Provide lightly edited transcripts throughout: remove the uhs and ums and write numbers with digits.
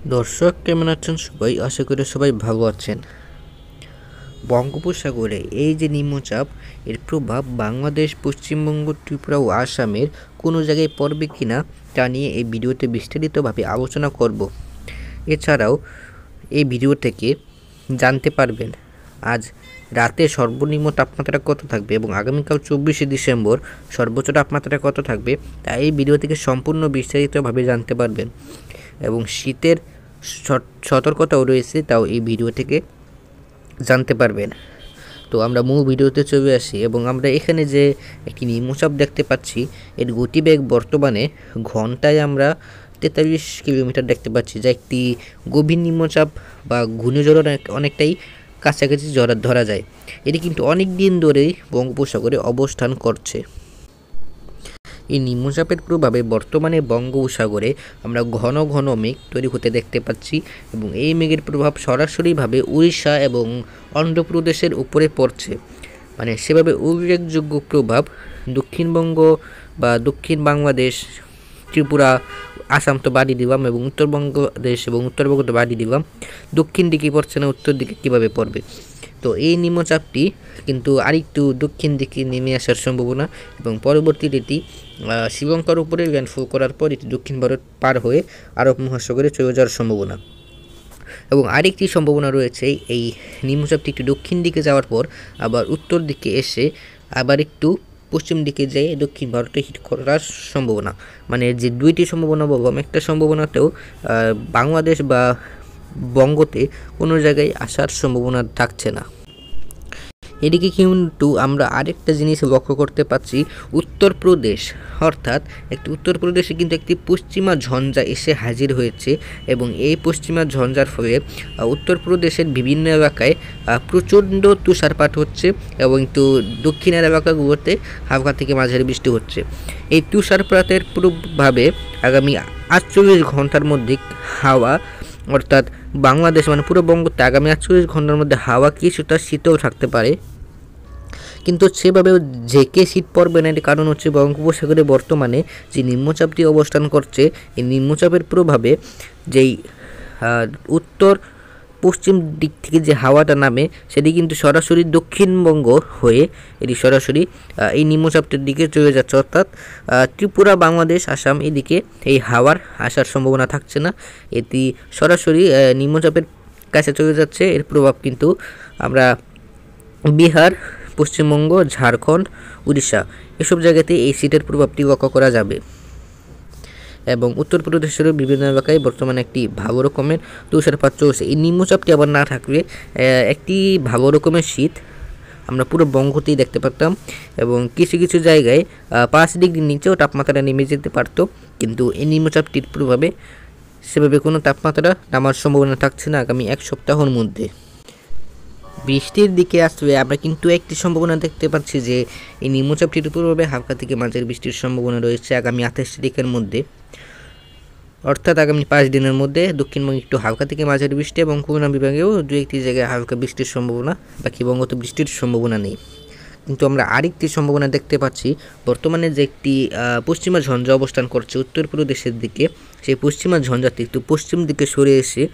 দর্শক কেমন আছেন সবাই? আশা করি সবাই ভালো আছেন। বঙ্গোপসাগরে এই যে নিম্নচাপ, এর প্রভাব বাংলাদেশ, পশ্চিমবঙ্গ, ত্রিপুরা ও আসামের কোনো জায়গায় পড়বে কিনা তা নিয়ে এই ভিডিওতে বিস্তারিতভাবে আলোচনা করব। এছাড়াও এই ভিডিও থেকে জানতে পারবেন আজ রাতে সর্বনিম্ন তাপমাত্রা কত থাকবে এবং আগামীকাল 24শে ডিসেম্বর সর্বোচ্চ তাপমাত্রা কত থাকবে তা এই ভিডিও থেকে সম্পূর্ণ বিস্তারিতভাবে জানতে পারবেন। এবং শীতের সতর্কতাও রয়েছে, তাও এই ভিডিও থেকে জানতে পারবেন। তো আমরা মূল ভিডিওতে চলে আসি এবং আমরা এখানে যে একটি নিম্নচাপ দেখতে পাচ্ছি, এর গতিবেগ বর্তমানে ঘন্টায় আমরা 43 কিলোমিটার দেখতে পাচ্ছি, যা একটি গভীর নিম্নচাপ বা ঘূর্ণিঝড় অনেকটাই কাছাকাছি ধরা যায়। এটি কিন্তু অনেক দিন ধরেই বঙ্গোপসাগরে অবস্থান করছে। এই নিম্নচাপের প্রভাবে বর্তমানে বঙ্গোপসাগরে আমরা ঘন ঘন মেঘ তৈরি হতে দেখতে পাচ্ছি এবং এই মেঘের প্রভাব সরাসরিভাবে উড়িষ্যা এবং অন্ধ্রপ্রদেশের উপরে পড়ছে। মানে সেভাবে উল্লেখযোগ্য প্রভাব দক্ষিণবঙ্গ বা দক্ষিণ বাংলাদেশ, ত্রিপুরা, আসাম তো বাড়ি দিলাম এবং উত্তরবঙ্গদেশ এবং উত্তরবঙ্গ তো বাড়ি দিলাম, দক্ষিণ দিকে পড়ছে না, উত্তর দিকে কীভাবে পড়বে। তো এই নিম্নচাপটি কিন্তু আরেকটু দক্ষিণ দিকে নেমে আসার সম্ভাবনা এবং পরবর্তীতে এটি শ্রীলঙ্কার উপরে ল্যান্ডফল করার পর এটি দক্ষিণ ভারত পার হয়ে আরব মহাসাগরে চলে যাওয়ার সম্ভাবনা। এবং আরেকটি সম্ভাবনা রয়েছে, এই নিম্নচাপটি একটু দক্ষিণ দিকে যাওয়ার পর আবার উত্তর দিকে এসে আবার একটু পশ্চিম দিকে যেয়ে দক্ষিণ ভারতে হিট করার সম্ভাবনা। মানে যে দুইটি সম্ভাবনা বললাম, একটা সম্ভাবনাতেও বাংলাদেশ বা বঙ্গতে কোনো জায়গায় আসার সম্ভাবনা থাকছে না। এদিকে কিন্তু আমরা আরেকটা জিনিস লক্ষ্য করতে পারছি, উত্তরপ্রদেশ অর্থাৎ উত্তরপ্রদেশে কিন্তু একটি পশ্চিমা ঝঞ্ঝা এসে হাজির হয়েছে এবং এই পশ্চিমা ঝঞ্ঝার ফলে উত্তরপ্রদেশের বিভিন্ন এলাকায় প্রচণ্ড তুষারপাত হচ্ছে এবং একটু দক্ষিণের এলাকাগুলোতে হালকা থেকে মাঝারি বৃষ্টি হচ্ছে। এই তুষারপাতের প্রভাবে আগামী 48 ঘন্টার মধ্যে হাওয়া অর্থাৎ বাংলাদেশ মানে পুরো বঙ্গতে আগামী 48 ঘন্টার মধ্যে হাওয়া কিছুটা শীতল থাকতে পারে, কিন্তু সেভাবেও ঝেঁকে শীত পড়বে না। এর কারণ হচ্ছে বঙ্গোপসাগরে বর্তমানে যে নিম্নচাপটি অবস্থান করছে, এই নিম্নচাপের প্রভাবে যেই উত্তর পশ্চিম দিক থেকে যে হাওয়াটা নামে সেটি কিন্তু সরাসরি দক্ষিণবঙ্গ হয়ে এটি সরাসরি এই নিম্নচাপটির দিকে চলে যাচ্ছে, অর্থাৎ ত্রিপুরা, বাংলাদেশ, আসাম এদিকে এই হাওয়ার আসার সম্ভাবনা থাকছে না, এটি সরাসরি নিম্নচাপের কাছে চলে যাচ্ছে। এর প্রভাব কিন্তু আমরা বিহার, পশ্চিমবঙ্গ, ঝাড়খণ্ড, উড়িষ্যা এসব জায়গাতে এই শীতের প্রভাবটি লক্ষ্য করা যাবে। এবং উত্তরপ্রদেশেরও বিভিন্ন এলাকায় বর্তমানে একটি ভালো রকমের তুষারপাত চলছে। এই নিম্নচাপটি আবার না থাকলে একটি ভালো রকমের শীত আমরা পুরো বঙ্গতেই দেখতে পারতাম এবং কিছু কিছু জায়গায় 5 ডিগ্রির নিচেও তাপমাত্রা নেমে যেতে পারতো, কিন্তু এই নিম্নচাপটির প্রভাবে সেভাবে কোনো তাপমাত্রা নামার সম্ভাবনা থাকছে না আগামী এক সপ্তাহের মধ্যে। বৃষ্টির দিকে আসলে আমরা কিন্তু একটি সম্ভাবনা দেখতে পাচ্ছি যে এই নিম্নচাপটির প্রভাবে হালকা থেকে মাঝারি বৃষ্টির সম্ভাবনা রয়েছে আগামী 28 তারিখের মধ্যে, অর্থাৎ আগামী 5 দিনের মধ্যে দক্ষিণবঙ্গে একটু হালকা থেকে মাঝারি বৃষ্টি এবং খুলনা বিভাগেও দু একটি জায়গায় হালকা বৃষ্টির সম্ভাবনা, বাকি বঙ্গতে বৃষ্টির সম্ভাবনা নেই। কিন্তু আমরা আরেকটি সম্ভাবনা দেখতে পাচ্ছি, বর্তমানে যে একটি পশ্চিমা ঝঞ্ঝা অবস্থান করছে উত্তরপ্রদেশের দিকে, সেই পশ্চিমা ঝঞ্ঝাটি একটু পশ্চিম দিকে সরে এসে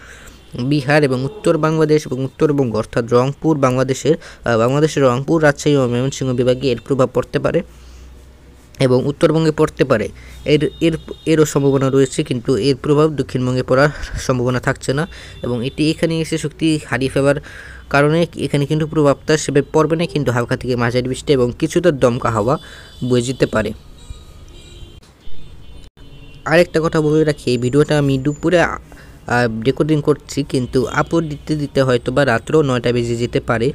বিহার এবং উত্তর বাংলাদেশ এবং উত্তরবঙ্গ অর্থাৎ রংপুর, বাংলাদেশের রংপুর, রাজশাহী ও ময়মনসিংহ বিভাগে এর প্রভাব পড়তে পারে এবং উত্তরবঙ্গে পড়তে পারে। এরও সম্ভাবনা রয়েছে, কিন্তু এর প্রভাব দক্ষিণবঙ্গে পড়ার সম্ভাবনা থাকছে না এবং এটি এখানে এসে শক্তি হারিয়ে ফেলার কারণে এখানে কিন্তু প্রভাবটা সেভাবে পড়বে না, কিন্তু হালকা থেকে মাঝারি বৃষ্টি এবং কিছুটা দমকা হাওয়া বয়ে যেতে পারে। আরেকটা কথা বলে রাখি, এই ভিডিওটা আমি দুপুরে রেকর্ডিং করছি, কিন্তু আপলোড দিতে হয়তো বা রাত্র 9টা বেজে যেতে পারে।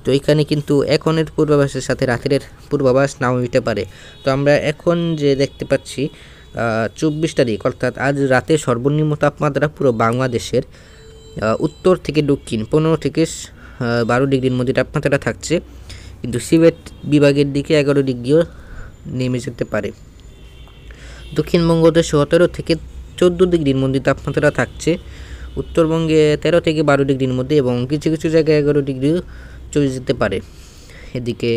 তো এখানে কিন্তু এখনের পূর্বাভাসের সাথে রাতের পূর্বাভাস নাও হতে পারে। তো আমরা এখন যে দেখতে পাচ্ছি 24 তারিখ অর্থাৎ আজ রাতে সর্বনিম্ন তাপমাত্রা পুরো বাংলাদেশের উত্তর থেকে দক্ষিণ 15 থেকে 12 ডিগ্রির মধ্যে তাপমাত্রা থাকছে, কিন্তু সিলেট বিভাগের দিকে 11 ডিগ্রিও নেমে যেতে পারে। দক্ষিণবঙ্গতে 17 থেকে 14 ডিগ্রির মধ্যে তাপমাত্রা থাকছে, উত্তরবঙ্গে 13 থেকে 12 ডিগ্রির মধ্যে এবং কিছু কিছু জায়গায় 11 ডিগ্রিও চলে যেতে পারে। এদিকে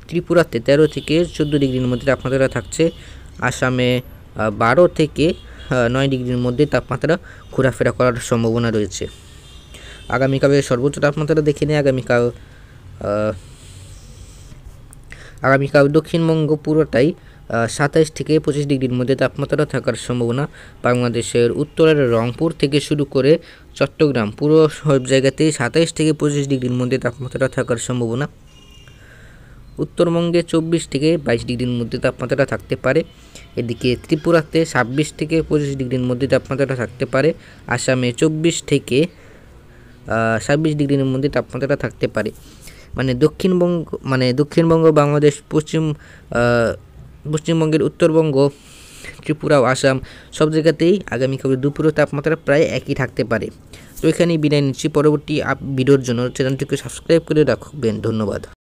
ত্রিপুরাতে 13 থেকে 14 ডিগ্রির মধ্যে তাপমাত্রা থাকছে, আসামে 12 থেকে 9 ডিগ্রির মধ্যে তাপমাত্রা ঘোরাফেরা করার সম্ভাবনা রয়েছে। আগামীকালের সর্বোচ্চ তাপমাত্রা দেখে নিই। আগামীকাল দক্ষিণবঙ্গ পুরোটাই 27 থেকে 25 ডিগ্রির মধ্যে তাপমাত্রা থাকার সম্ভাবনা। বাংলাদেশের উত্তরের রংপুর থেকে শুরু করে চট্টগ্রাম পুরো সব জায়গাতেই 27 থেকে 25 ডিগ্রির মধ্যে তাপমাত্রা থাকার সম্ভাবনা। উত্তরবঙ্গে 24 থেকে 22 ডিগ্রির মধ্যে তাপমাত্রা থাকতে পারে। এদিকে ত্রিপুরাতে 26 থেকে 25 ডিগ্রির মধ্যে তাপমাত্রা থাকতে পারে। আসামে 24 থেকে 26 ডিগ্রির মধ্যে তাপমাত্রা থাকতে পারে। দক্ষিণবঙ্গ বাংলাদেশ পশ্চিমবঙ্গের উত্তরবঙ্গ, ত্রিপুরা ও আসাম সব জায়গাতেই আগামীকাল দুপুরের তাপমাত্রা প্রায় একই থাকতে পারে। তো এখানেই বিদায় নিচ্ছি। পরবর্তী ভিডিওর জন্য চ্যানেলটিকে সাবস্ক্রাইব করে রাখবেন। ধন্যবাদ।